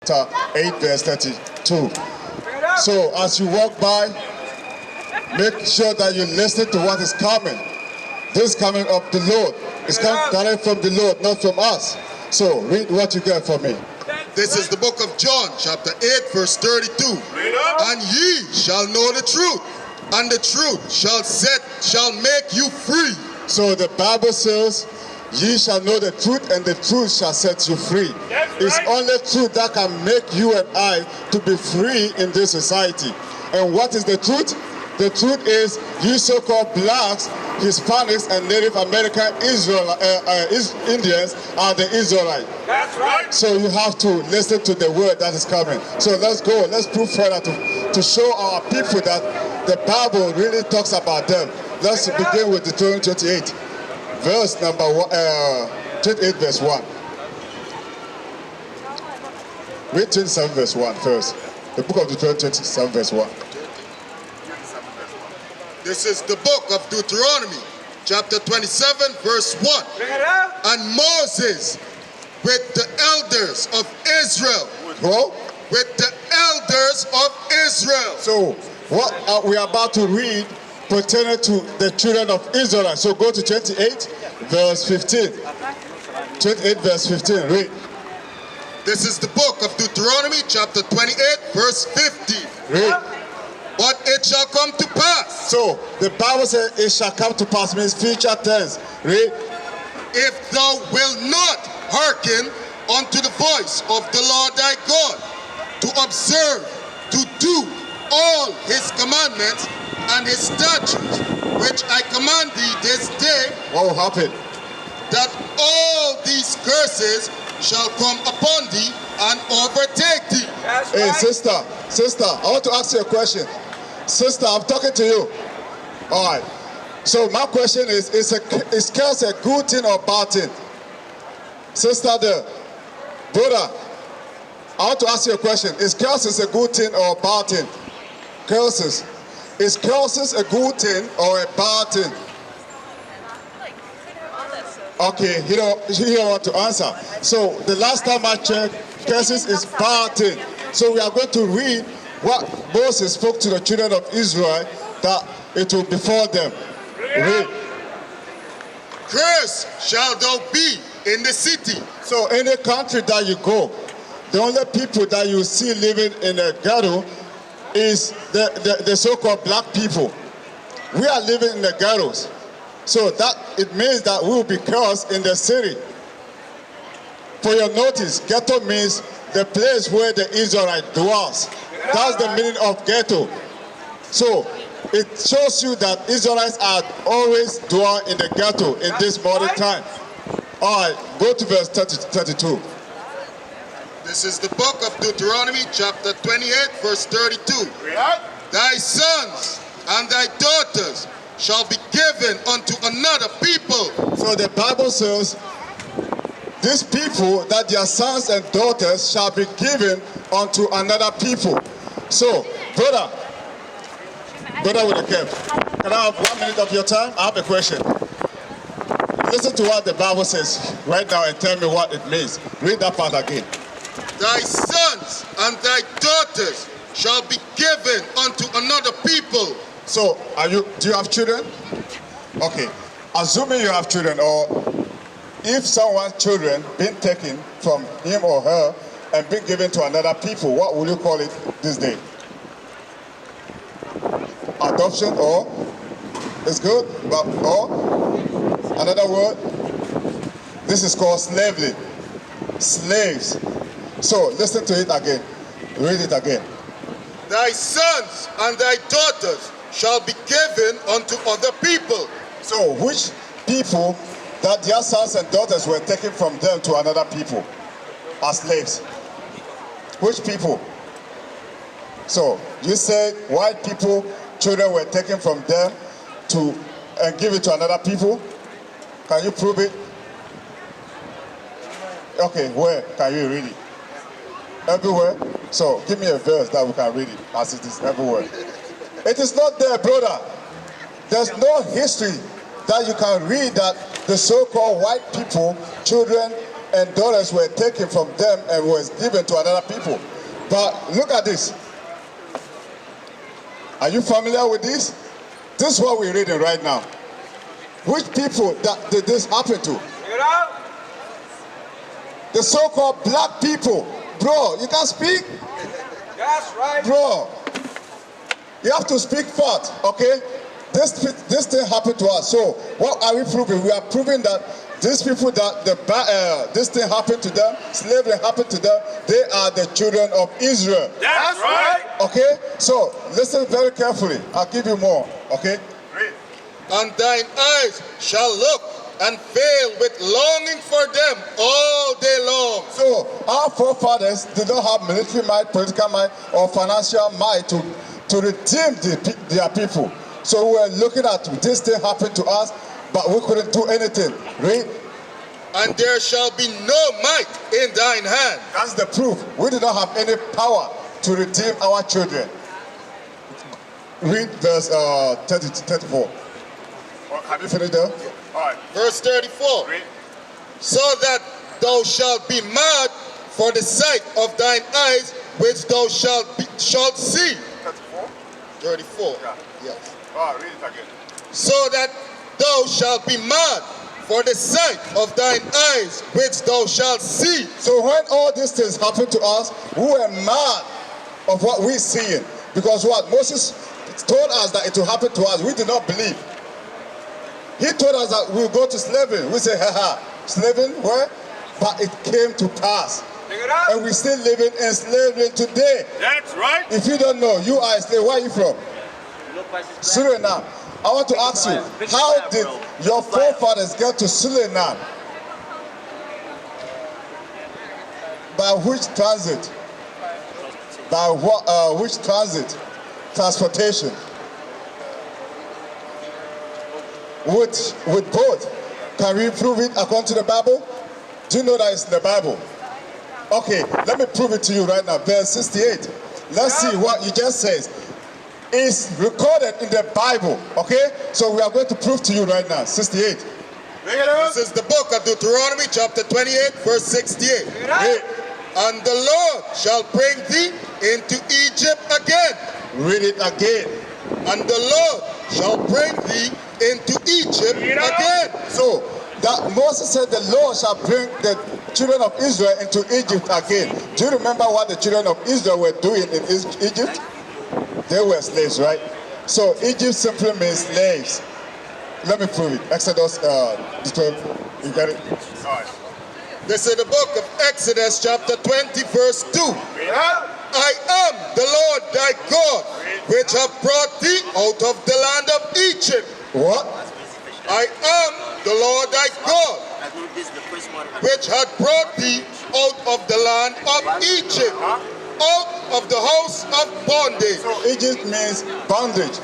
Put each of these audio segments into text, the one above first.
chapter 8, verse 32. So as you walk by, make sure that you listen to what is coming. This is coming of the Lord. It's coming from the Lord, not from us. So read what you get for me. This is the book of John, chapter 8, verse 32. And ye shall know the truth, and the truth shall make you free. So the Bible says, ye shall know the truth, and the truth shall set you free. It's only truth that can make you and I to be free in this society. And what is the truth? The truth is, you so-called blacks, Hispanics, and Native American Indians are the Israelites. That's right. So you have to listen to the word that is coming. So let's go. Let's prove further to show our people that the Bible really talks about them. Let's begin with Deuteronomy 28, verse number 28, verse 1. Read 27, verse 1 first. The book of Deuteronomy 27, verse 1. This is the book of Deuteronomy, chapter 27, verse 1. And Moses with the elders of Israel. Go. With the elders of Israel. So what we are about to read pertaining to the children of Israel. So go to 28, verse 15. 28, verse 15. Read. This is the book of Deuteronomy, chapter 28, verse 15. Read. But it shall come to pass. So the Bible says it shall come to pass, means future tense. Read. If thou wilt not hearken unto the voice of the Lord thy God, to observe, to do all his commandments and his statutes, which I command thee this day, What will happen? that all these curses shall come upon thee and overtake thee. That's Hey, right. sister, I want to ask you a question. Sister, I'm talking to you. All right. So my question is curse a good thing or bad thing? Sister, brother, I want to ask you a question. Is curses a good thing or a bad thing? Curses. Is curses a good thing or a bad thing? Okay, he don't want to answer. So the last time I checked, curses is bad thing. So we are going to read what Moses spoke to the children of Israel that it will befall them. Read. Cursed shalt thou be in the city. So any country that you go, the only people that you see living in a ghetto is the so-called black people. We are living in the ghettos. So that it means that we will be cursed in the city. For your notice, ghetto means the place where the Israelite dwells. That's the meaning of ghetto. So it shows you that Israelites are always dwell in the ghetto in this modern time. All right, go to verse 32. This is the book of Deuteronomy, chapter 28, verse 32. Thy sons and thy daughters shall be given unto another people. So the Bible says, these people, that their sons and daughters shall be given unto another people. So, brother with a cap, can I have 1 minute of your time? I have a question. Listen to what the Bible says right now and tell me what it means. Read that part again. Thy sons and thy daughters shall be given unto another people. So, do you have children? Okay. Assuming you have children, or if someone's children been taken from him or her and been given to another people, what will you call it this day? Adoption, or it's good, but or another word? This is called slavery. Slaves. So listen to it again. Read it again. Thy sons and thy daughters shall be given unto other people. So which people that their sons and daughters were taken from them to another people as slaves? Which people? So you said white people, children were taken from them and give it to another people. Can you prove it? Okay, where can you read it? Everywhere. So give me a verse that we can read it, as it is everywhere. It is not there, brother. There's no history that you can read that the so-called white people, children and dollars were taken from them and was given to another people. But look at this. Are you familiar with this? This is what we're reading right now. Which people that did this happen to? The so-called black people. Bro, you can't speak? That's right. Bro, you have to speak first, okay? This thing happened to us. So what are we proving? We are proving that these people that this thing happened to them, slavery happened to them, they are the children of Israel. That's right. Okay? So listen very carefully. I'll give you more, okay? Read. And thine eyes shall look and fail with longing for them all day long. So our forefathers did not have military might, political might, or financial might to redeem their people. So we were looking at this thing happened to us, but we couldn't do anything. Read. And there shall be no might in thine hand. That's the proof. We did not have any power to redeem our children. Read verse 34. Have you finished there? All right. Verse 34. Read. So that thou shalt be mad for the sight of thine eyes, which thou shalt see. 34? 34. Yeah. Yes. All right, read it again. So that thou shalt be mad for the sight of thine eyes, which thou shalt see. So when all these things happened to us, we were mad of what we're seeing. Because what Moses told us that it will happen to us, we did not believe. He told us that we'll go to slavery. We say, haha, slavery, where? But it came to pass. And we're still living in slavery today. That's right. If you don't know, you are a slave. Where are you from? Suriname. I want to ask you, how did your forefathers get to Suriname? By which transit? By what? Which transit? Transportation. With both. Can we prove it according to the Bible? Do you know that it's in the Bible? Okay, let me prove it to you right now. Verse 68. Let's see what you just said. It's recorded in the Bible. Okay? So we are going to prove to you right now. 68. This is the book of Deuteronomy, chapter 28, verse 68. Read. And the Lord shall bring thee into Egypt again. Read it again. And the Lord shall bring thee into Egypt again. So that Moses said the Lord shall bring the children of Israel into Egypt again. Do you remember what the children of Israel were doing in Egypt? They were slaves, right? So Egypt simply means slaves. Let me prove it. Exodus 12. You got it? All right. This is the book of Exodus, chapter 20, verse 2. I am the Lord thy God, which have brought thee out of the land of Egypt. What? I am the Lord thy God, which had brought thee out of the land of Egypt, out of the house of bondage. So Egypt means bondage.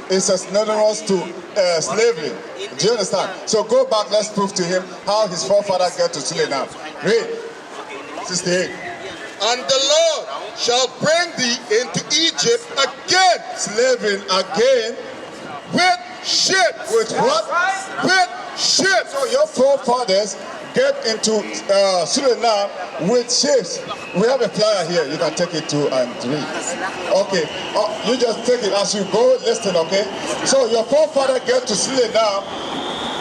It's synonymous to slavery. Do you understand? So go back, let's prove to him how his forefather got to Suriname. Read. 68. And the Lord shall bring thee into Egypt again. Slavery again. With ships. With what? With ships. So your forefathers get into Suriname with ships. We have a flyer here. You can take it to and read. Okay. You just take it as you go. Listen, okay? So your forefather get to Suriname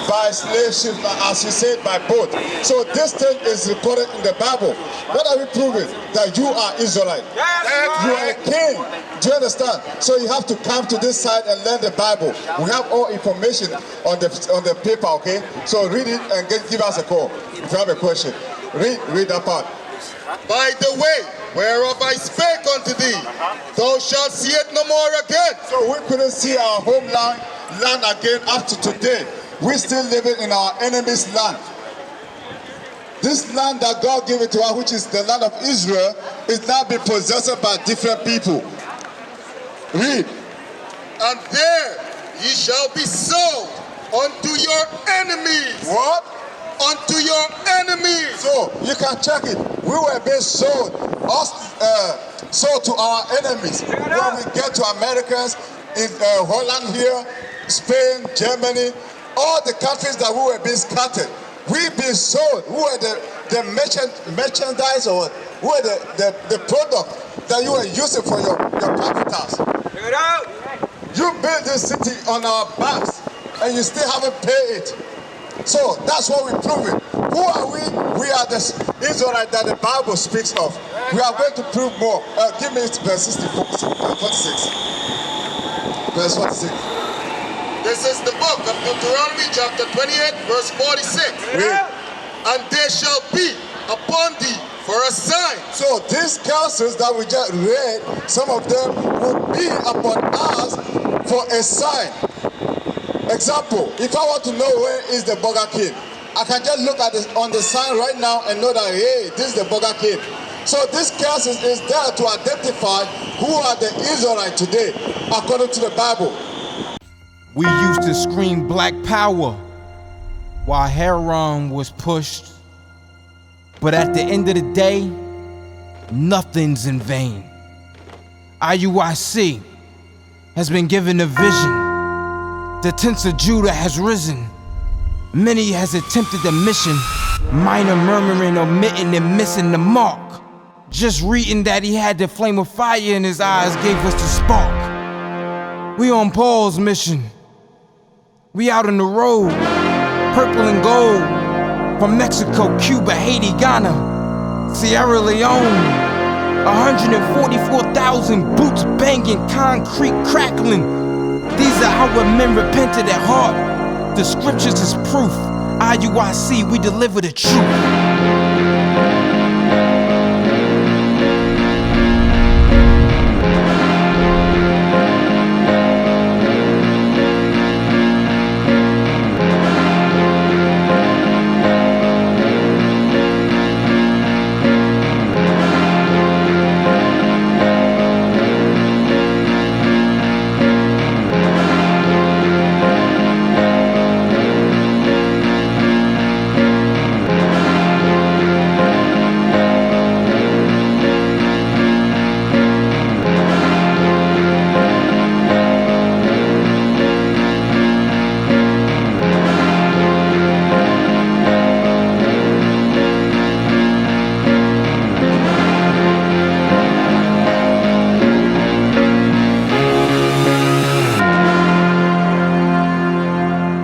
by slave ship, as you said, by boat. So this thing is recorded in the Bible. What are we proving? That you are Israelite. You are a king. Do you understand? So you have to come to this side and learn the Bible. We have all information on the paper, okay? So read it and give us a call if you have a question. Read that part. By the way whereof I spake unto thee, thou shalt see it no more again. So we couldn't see our homeland again up to today. We're still living in our enemy's land. This land that God gave it to us, which is the land of Israel, is now being possessed by different people. Read. And there ye shall be sold unto your enemies. What? Unto your enemies. So you can check it. We were being sold to our enemies. When we get to Americans in Holland here, Spain, Germany, all the countries that we were being scattered, we being sold. Who were the merchandise or what the product that you are using for your capitals. Check it out. You built this city on our backs and you still haven't paid it. So that's what we're proving. Who are we? We are the Israelites that the Bible speaks of. We are going to prove more. Give me verse 46. Verse 46. This is the book of Deuteronomy chapter 28 verse 46. And there shall be upon thee for a sign. So these curses that we just read, some of them will be upon us for a sign. Example, if I want to know where is the Burger King, I can just look at this on the sign right now and know that, hey, this is the Burger King. So this curse is there to identify who are the Israelites today, according to the Bible. We used to scream black power while Heron was pushed. But at the end of the day, nothing's in vain. IUIC has been given a vision. The tents of Judah has risen. Many has attempted the mission, minor murmuring, omitting, and missing the mark. Just reading that he had the flame of fire in his eyes gave us the spark. We on Paul's mission. We out on the road, purple and gold, from Mexico, Cuba, Haiti, Ghana, Sierra Leone. 144,000 boots banging, concrete crackling. These are how men repented at heart. The scriptures is proof. IUIC, we deliver the truth.